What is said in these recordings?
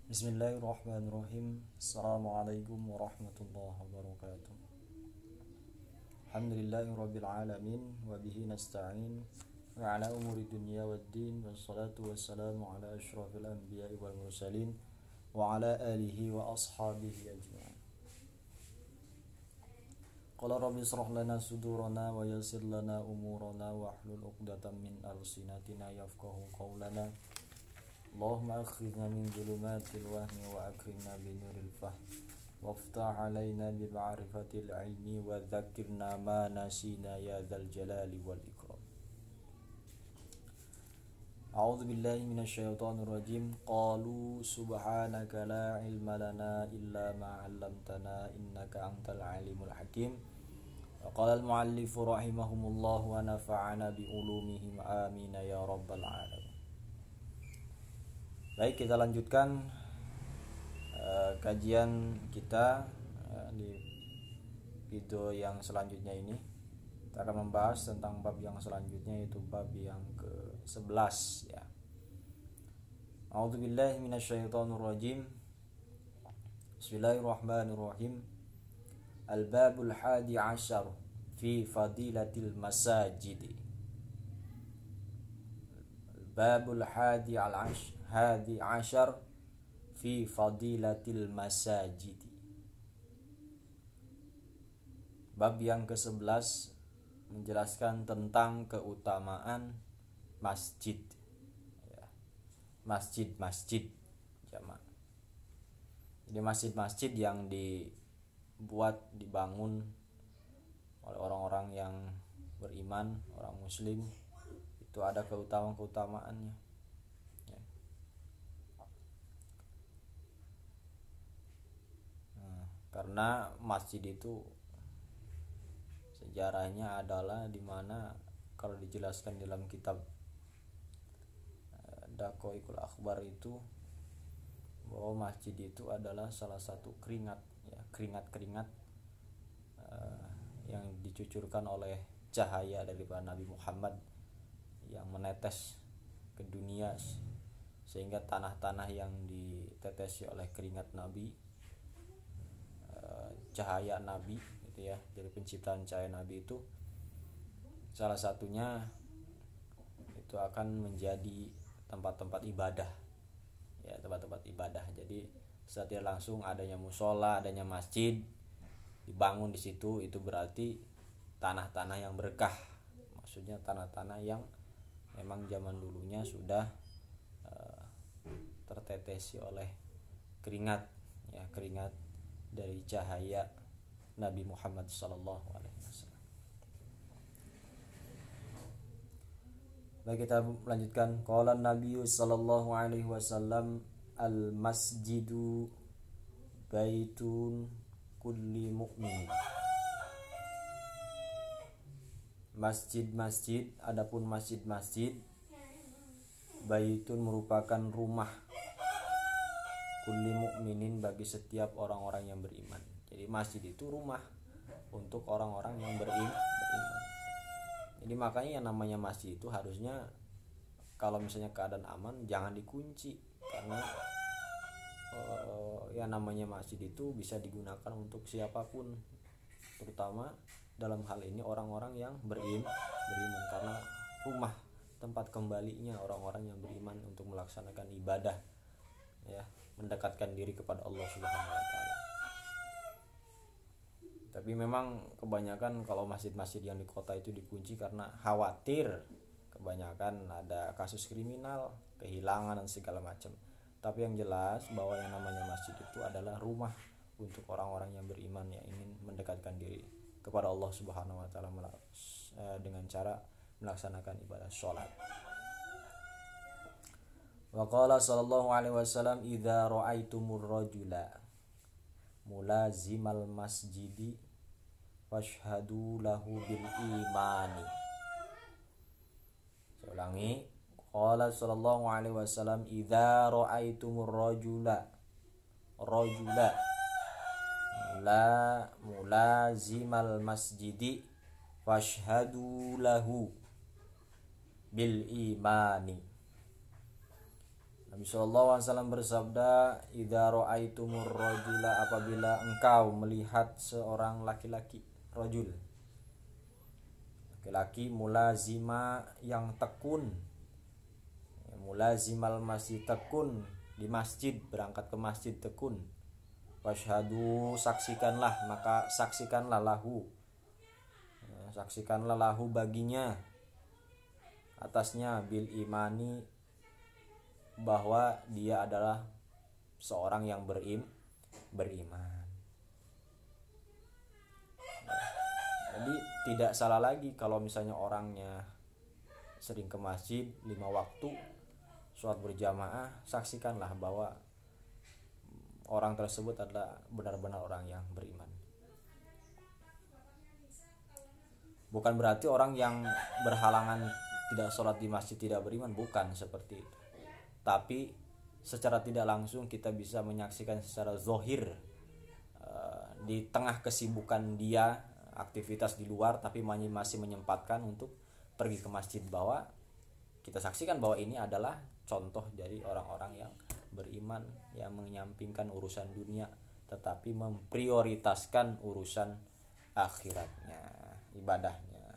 Bismillahirrahmanirrahim. Assalamualaikum warahmatullahi wabarakatuh. Alhamdulillahirabbil alamin wa bihi nasta'in wa ala umuri dunya waddin wassalatu wassalamu ala asyrafil anbiya'i wal mursalin wa ala alihi wa ashabihi ajma'in. Qala rabbi israh lana sudurana wa yassir lana umurana wa hlul 'uqdatam min alsinatina yafqahu qawlana. Allahumma akhrijna min dhulumatil wahmi wa akrimna bi nuril fahm waftah alaina bi ma'rifatil ilmi wa dhakkirna ma nasina ya dzal jalali wal ikram. A'udzu billahi minasyaitonir rajim. Qalu subhanaka la ilma lana illa ma 'allamtana innaka antal alimul hakim. Wa qala al muallif rahimahumullah wa nafa'ana bi ulumihim amin ya rabbal alamin. Baik, kita lanjutkan kajian kita di video yang selanjutnya ini. Kita akan membahas tentang bab yang selanjutnya, yaitu bab yang ke-11 ya. A'udzubillahi minasyaitonirrajim. Bismillahirrahmanirrahim. Al-babul hadi asyar fi fadilatil masajid. Al-babul hadi asyar fi fadilatil masajid. Bab yang ke-11 menjelaskan tentang keutamaan masjid ya. Masjid jamak. Jadi masjid-masjid yang dibangun oleh orang-orang yang beriman, orang muslim, itu ada keutamaannya. Karena masjid itu sejarahnya adalah dimana kalau dijelaskan dalam kitab Daqaiqul Akhbar itu bahwa masjid itu adalah salah satu keringat yang dicucurkan oleh cahaya daripada Nabi Muhammad yang menetes ke dunia, sehingga tanah-tanah yang ditetesi oleh keringat Nabi, cahaya Nabi gitu ya, dari penciptaan cahaya Nabi itu salah satunya itu akan menjadi tempat-tempat ibadah ya, tempat-tempat ibadah. Jadi secara tidak langsung adanya musola, adanya masjid dibangun di situ, itu berarti tanah-tanah yang berkah, maksudnya tanah-tanah yang memang zaman dulunya sudah tertetesi oleh keringat dari cahaya Nabi Muhammad sallallahu alaihi wasallam. Baik, kita lanjutkan. Qala Nabi sallallahu alaihi wasallam, al masjidu baitun kulli mu'min. Masjid-masjid, adapun masjid-masjid, baitun merupakan rumah, kulli mu'minin bagi setiap orang-orang yang beriman. Jadi masjid itu rumah untuk orang-orang yang beriman. Jadi makanya yang namanya masjid itu harusnya kalau misalnya keadaan aman jangan dikunci, karena yang namanya masjid itu bisa digunakan untuk siapapun, terutama dalam hal ini orang-orang yang beriman, karena rumah tempat kembalinya orang-orang yang beriman untuk melaksanakan ibadah ya, mendekatkan diri kepada Allah Subhanahu wa taala. Tapi memang kebanyakan kalau masjid-masjid yang di kota itu dikunci karena khawatir kebanyakan ada kasus kriminal, kehilangan dan segala macam. Tapi yang jelas bahwa yang namanya masjid itu adalah rumah untuk orang-orang yang beriman yang ingin mendekatkan diri kepada Allah Subhanahu wa taala dengan cara melaksanakan ibadah sholat. Wa qala sallallahu alaihi wasallam, idza ra'aitumur rajula mulazimal masjidi fashhadu lahu bil imani. Saya ulangi. Qala sallallahu alaihi wasallam, idza ra'aitumur rajula mulazimal masjidi fashhadu lahu bil imani. Nabi sallallahu alaihi wasallam bersabda, "Idza ra'aitumur rajula," apabila engkau melihat seorang laki-laki, rajul, laki-laki mulazima yang tekun, mulazimal masjid, tekun di masjid, berangkat ke masjid tekun. Washhadu, saksikanlah, maka saksikanlah lahu, saksikanlah lahu baginya, atasnya, bil imani, bahwa dia adalah seorang yang beriman. Jadi tidak salah lagi kalau misalnya orangnya sering ke masjid 5 waktu, sholat berjamaah, saksikanlah bahwa orang tersebut adalah benar-benar orang yang beriman. Bukan berarti orang yang berhalangan tidak sholat di masjid tidak beriman, bukan seperti itu. Tapi secara tidak langsung kita bisa menyaksikan secara zohir, di tengah kesibukan dia, aktivitas di luar, tapi masih menyempatkan untuk pergi ke masjid, bahwa kita saksikan bahwa ini adalah contoh dari orang-orang yang beriman, yang menyampingkan urusan dunia tetapi memprioritaskan urusan akhiratnya, ibadahnya.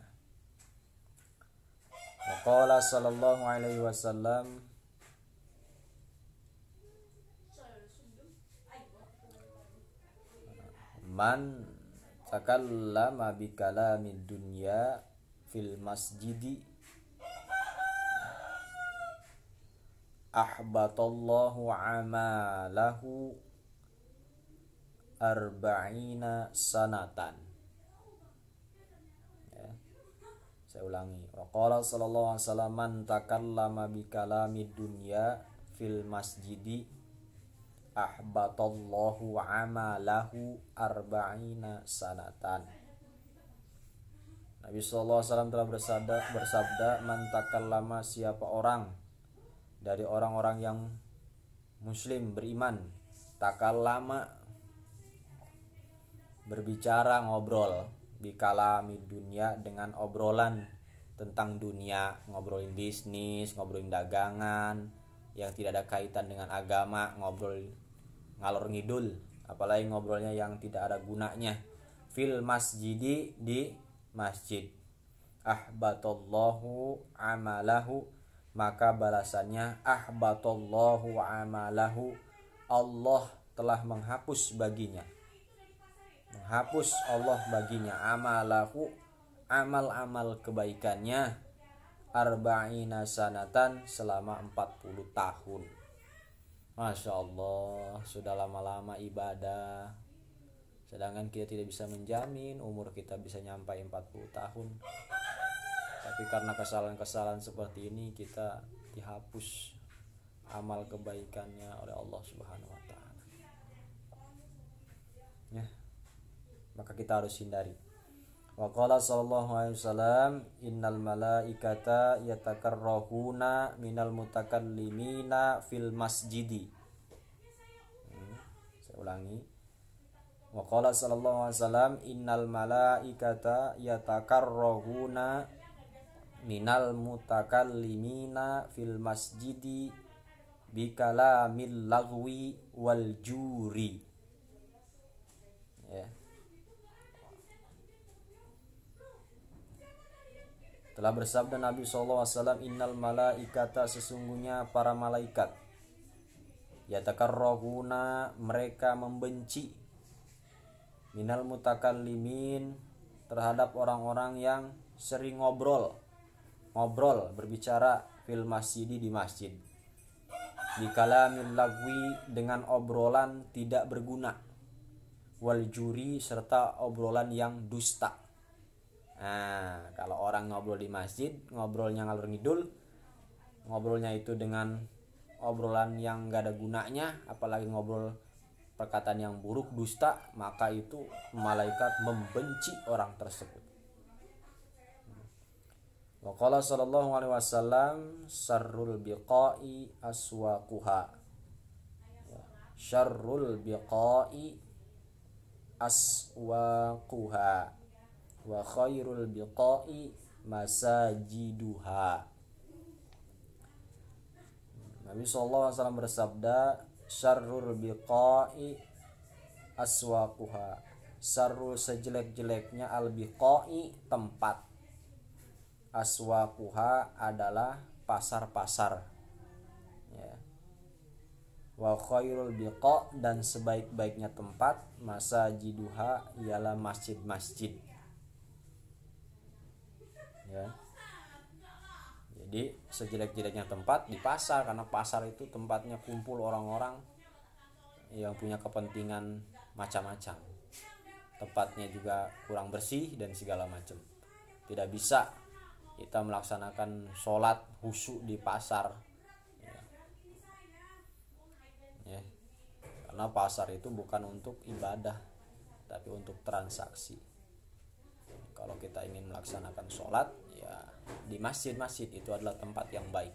Waqala sallallahu alaihi wasallam, man takallama bi kalamid dunya fil masjidi ahbatallahu amalahu arba'ina sanatan. Ya, saya ulangi. Waqala sallallahu alaihi wasallam, man takallama bi kalamid dunya fil masjidi ahbatallahu amalahu arba'ina sanatan. Nabi sallallahu alaihi wasallam telah bersabda, man takallama, siapa orang dari orang-orang yang muslim beriman, takallama, berbicara, ngobrol, bikalami dunia, dengan obrolan tentang dunia, ngobrolin bisnis, ngobrolin dagangan yang tidak ada kaitan dengan agama, ngobrol ngalor ngidul, apalagi ngobrolnya yang tidak ada gunanya, fil masjidi, di masjid, ahbatallahu amalahu, maka balasannya ahbatallahu amalahu, Allah telah menghapus baginya, menghapus Allah baginya, amalahu, amal-amal kebaikannya, arba'ina sanatan, selama 40 tahun. Masya Allah, sudah lama-lama ibadah, sedangkan kita tidak bisa menjamin umur kita bisa nyampai 40 tahun. Tapi karena kesalahan-kesalahan seperti ini, kita dihapus amal kebaikannya oleh Allah Subhanahu wa taala. Ya. Maka kita harus hindari. Wa qala sallallahu alaihi wasallam, innal malaikata yatakarrahuna minal mutakallimina fil masjidi. Saya ulangi. Wa qala sallallahu alaihi wasallam, innal malaikata yatakarrahuna minal mutakallimina fil masjidi bikalamil lagwi wal juri. Ya. Telah bersabda Nabi SAW, innal malaikata, sesungguhnya para malaikat, yatakarrahuna, mereka membenci, minal mutakallimin, terhadap orang-orang yang sering ngobrol, berbicara, fil masjidi, di masjid, bikalamil lagwi, dengan obrolan tidak berguna, wal juri, serta obrolan yang dusta. Nah, kalau orang ngobrol di masjid, ngobrolnya ngalur ngidul, ngobrolnya itu dengan obrolan yang gak ada gunanya, apalagi ngobrol perkataan yang buruk, dusta, maka itu malaikat membenci orang tersebut. Wa qala sallallahu alaihi wasallam, syarrul biqa'i aswaquha, syarrul biqa'i aswaquha, wa khairul biqa'i masajiduha. Nabi SAW bersabda, syarrul biqa'i aswaquha. Syarrul sejelek-jeleknya al-biqa'i tempat. Aswaquha adalah pasar-pasar. Ya. Wa khairul biqa' dan sebaik-baiknya tempat masajiduha ialah masjid-masjid. Ya. Jadi sejelek-jeleknya tempat di pasar, karena pasar itu tempatnya kumpul orang-orang yang punya kepentingan macam-macam. Tempatnya juga kurang bersih dan segala macam. Tidak bisa kita melaksanakan sholat khusyuk di pasar. Ya. Karena pasar itu bukan untuk ibadah, tapi untuk transaksi. Kalau kita ingin melaksanakan sholat, ya di masjid-masjid itu adalah tempat yang baik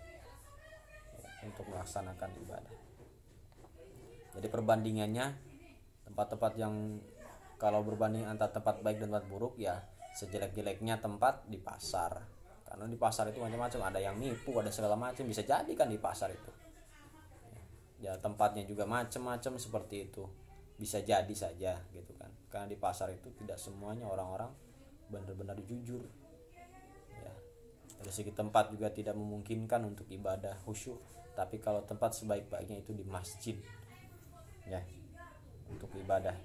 untuk melaksanakan ibadah. Jadi perbandingannya, tempat-tempat yang kalau berbanding antara tempat baik dan tempat buruk, ya sejelek-jeleknya tempat di pasar. Karena di pasar itu macam-macam, ada yang nipu, ada segala macam, bisa jadi kan di pasar itu. Ya tempatnya juga macam-macam seperti itu, bisa jadi saja gitu kan. Karena di pasar itu tidak semuanya orang-orang benar-benar jujur. Ya. Dari segi tempat juga tidak memungkinkan untuk ibadah khusyuk. Tapi kalau tempat sebaik-baiknya itu di masjid, ya, untuk ibadah.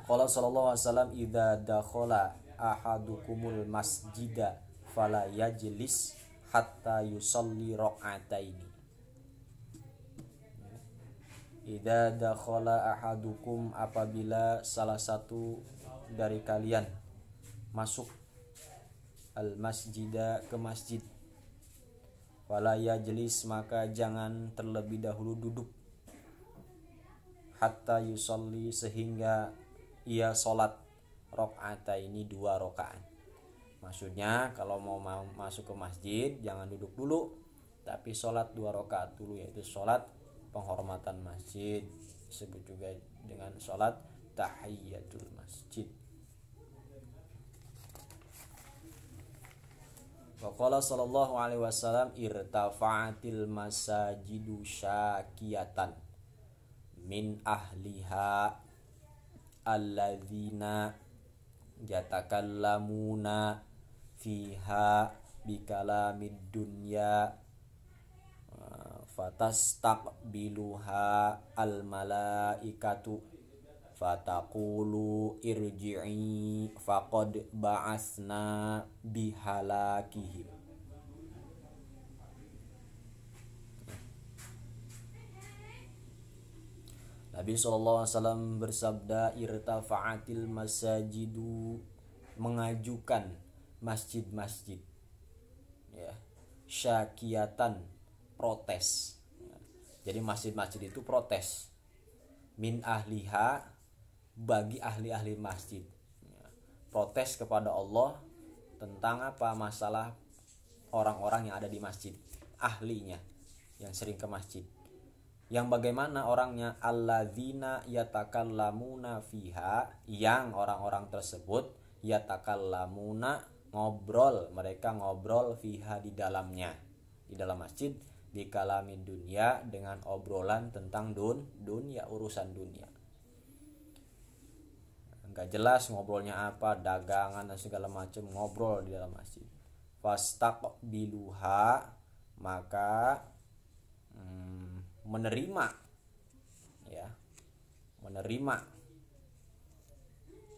Qala sallallahu alaihi wasallam, idza dakhala ahadukumul masjida fala yajlis hatta yusalli raq'ataini. Idza dakhala ahadukum, apabila salah satu dari kalian masuk al masjida, ke masjid, fala yajlis, maka jangan terlebih dahulu duduk, hatta yusalli, sehingga ia sholat rakaataini, 2 rakaat. Maksudnya kalau mau masuk ke masjid jangan duduk dulu, tapi sholat 2 rakaat dulu, yaitu sholat penghormatan masjid, disebut juga dengan sholat tahiyatul masjid. Waqala sallallahu alaihi wasallam, irtafa'atil masajidu syakiyatan min ahliha alladzina yatakallamuna fiha bikalamid dunya fatastaqbiluha al malaikatu fataqulu irji'i faqad ba'asna bihalakihim. Nabi SAW bersabda, irtafa'atil masajidu, mengajukan masjid-masjid, ya, syakiyatan, protes. Jadi masjid-masjid itu protes, min ahliha, bagi ahli-ahli masjid, protes kepada Allah tentang apa? Masalah orang-orang yang ada di masjid, ahlinya yang sering ke masjid. Yang bagaimana orangnya? Alladzina yatakallamuna fiha, yang orang-orang tersebut yatakallamuna, ngobrol, mereka ngobrol, fiha, di dalamnya, di dalam masjid, bikalamin dunia, dengan obrolan tentang dunia, urusan dunia. Enggak jelas ngobrolnya apa, dagangan dan segala macam, ngobrol di dalam masjid. Fastaqbiluha, maka menerima, ya, menerima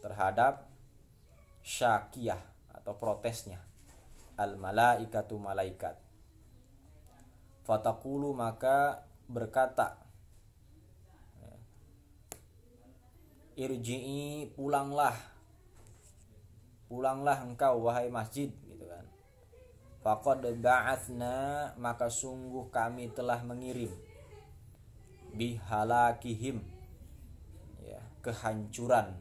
terhadap syakiyah atau protesnya, al malaikatu, malaikat. Fataqulu, maka berkata, irji'i, pulanglah engkau wahai masjid, gitu kan. Faqad ba'atsna, maka sungguh kami telah mengirim, bihalakihim, ya, kehancuran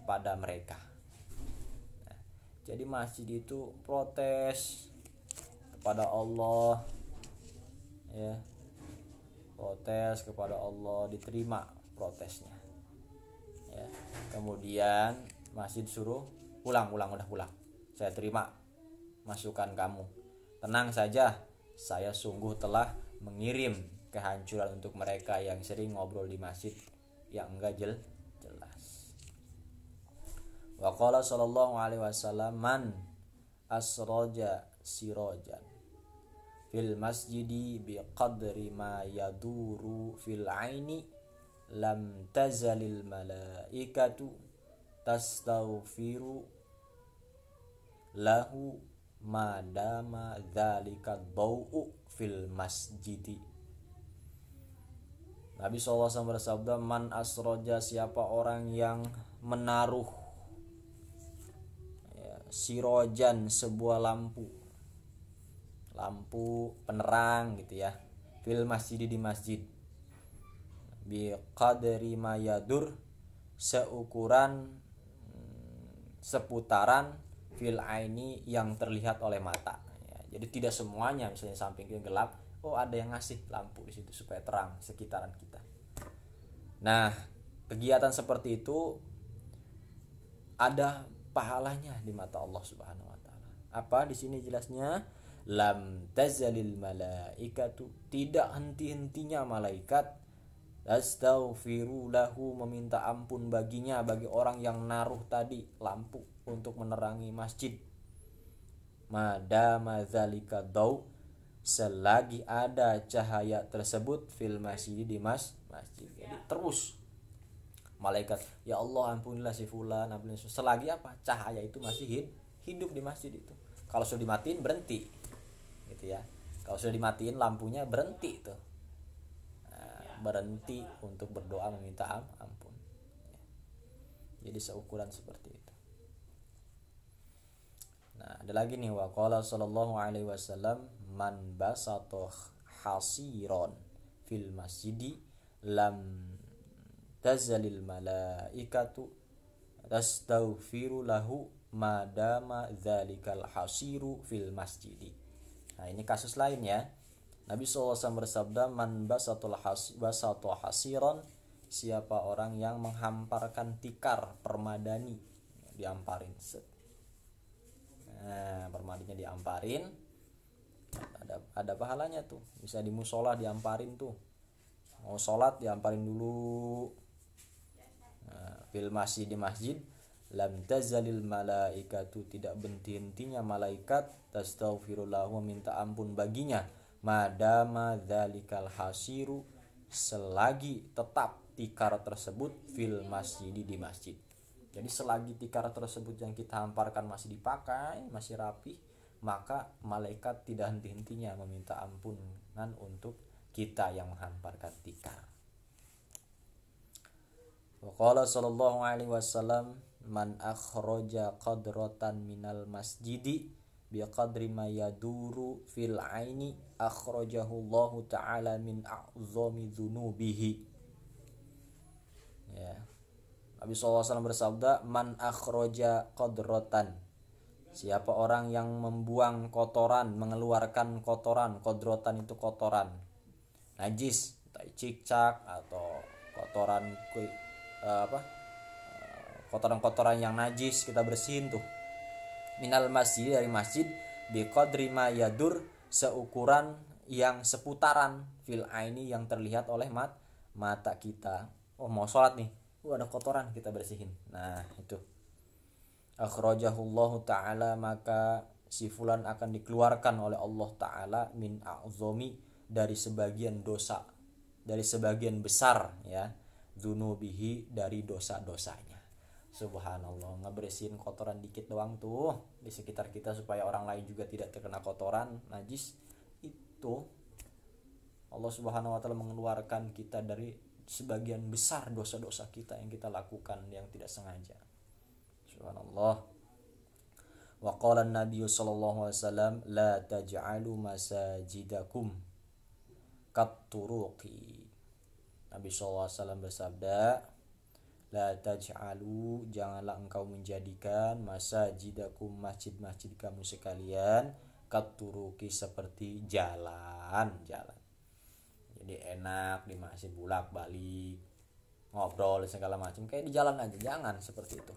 pada mereka. Nah, jadi masjid itu protes kepada Allah, ya, protes kepada Allah, diterima protesnya, ya. Kemudian masjid suruh pulang, udah pulang, saya terima masukan kamu, tenang saja, saya sungguh telah mengirim kehancuran untuk mereka yang sering ngobrol di masjid yang enggak jelas. Wa qala sallallahu alaihi wasallam man asroja sirojan fil masjidi bi qadri ma yaduru fil aini lam tazalil malaikatu tastaghfiru lahu madama dzalika dhau'u fil masjidi. Nabi SAW bersabda, man asroja, siapa orang yang menaruh sirojan, sebuah lampu penerang gitu ya, fil masjid, di masjid, bi qadri ma yadur, seukuran seputaran, fil aini, yang terlihat oleh mata ya. Jadi tidak semuanya, misalnya samping gelap, oh ada yang ngasih lampu di situ supaya terang sekitaran kita. Nah, kegiatan seperti itu ada pahalanya di mata Allah Subhanahu wa taala. Apa di sini jelasnya? Lam tazalil malaikatu, tidak henti-hentinya malaikat, astaghfiru lahu, meminta ampun baginya, bagi orang yang naruh tadi lampu untuk menerangi masjid. Madama dzalika dau, selagi ada cahaya tersebut, fil masjid, di masjid. Jadi terus malaikat, ya Allah ampunilah si fulan, selagi apa? Cahaya itu masih hidup di masjid itu. Kalau sudah dimatiin berhenti gitu ya. Kalau sudah dimatiin lampunya berhenti tuh. Nah, berhenti untuk berdoa meminta ampun. Jadi seukuran seperti itu. Nah, ada lagi nih, wa qala sallallahu alaihi wasallam man basata hasiron fil masjidi lam tazalil malaikatu tastaghfiru lahu madama dzalikal hasiru fil masjidi. Nah, ini kasus lain ya. Nabi SAW bersabda, man basata hasiron, siapa orang yang menghamparkan tikar permadani, diamparin set. Nah, permadinya diamparin, ada pahalanya tuh. Bisa di musola diamparin tuh. Mau sholat diamparin dulu. Nah, fil masjid, di masjid, lam tazalil malaikatu, tidak berhenti-hentinya malaikat, tastaghfirullah, meminta ampun baginya, madama dzalikal hasiru, selagi tetap tikar tersebut, fil masjid, di masjid. Jadi selagi tikar tersebut yang kita hamparkan masih dipakai, masih rapi, maka malaikat tidak henti-hentinya meminta ampunan untuk kita yang menghamparkan tikar. Wa qala sallallahu alaihi wasallam, man akhraja qadratan minal masjidi bi qadri ma yaduru fil aini akhrajahu Allah taala min a'zami dzunubihi. Ya. Nabi SAW bersabda, man akhraja qadratan, siapa orang yang membuang kotoran, mengeluarkan kotoran, kodrotan itu kotoran najis, cicak atau kotoran kotoran-kotoran yang najis kita bersihin tuh, minal masjid, dari masjid, bi qadri ma yadur, seukuran yang seputaran, fil aini, yang terlihat oleh mata kita. Oh, mau sholat nih, ada kotoran, kita bersihin. Nah, itu akhrajahullahu ta'ala, maka si fulan akan dikeluarkan oleh Allah ta'ala min a'zomi, dari sebagian dosa, dari sebagian besar ya, dzunubihi, dari dosa-dosanya. Subhanallah, ngebersihin kotoran dikit doang tuh di sekitar kita supaya orang lain juga tidak terkena kotoran najis, itu Allah Subhanahu wa taala mengeluarkan kita dari sebagian besar dosa-dosa kita yang kita lakukan yang tidak sengaja. Subhanallah. Wa qala an-nabiy sallallahu alaihi wasallam, la taj'alu masajidakum kat-turuqi. Nabi sallallahu alaihi wasallam bersabda, la taj'alu, janganlah engkau menjadikan masajidakum, masjid-masjid kamu sekalian, kat-turuqi, seperti jalan. Jadi enak di masjid bolak-balik ngobrol segala macam kayak di jalan aja, jangan seperti itu.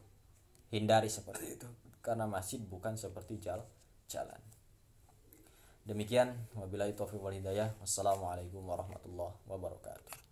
Hindari seperti itu, karena masjid bukan seperti jalan. Demikian, wabillahi taufiq wal hidayah. Wassalamualaikum warahmatullahi wabarakatuh.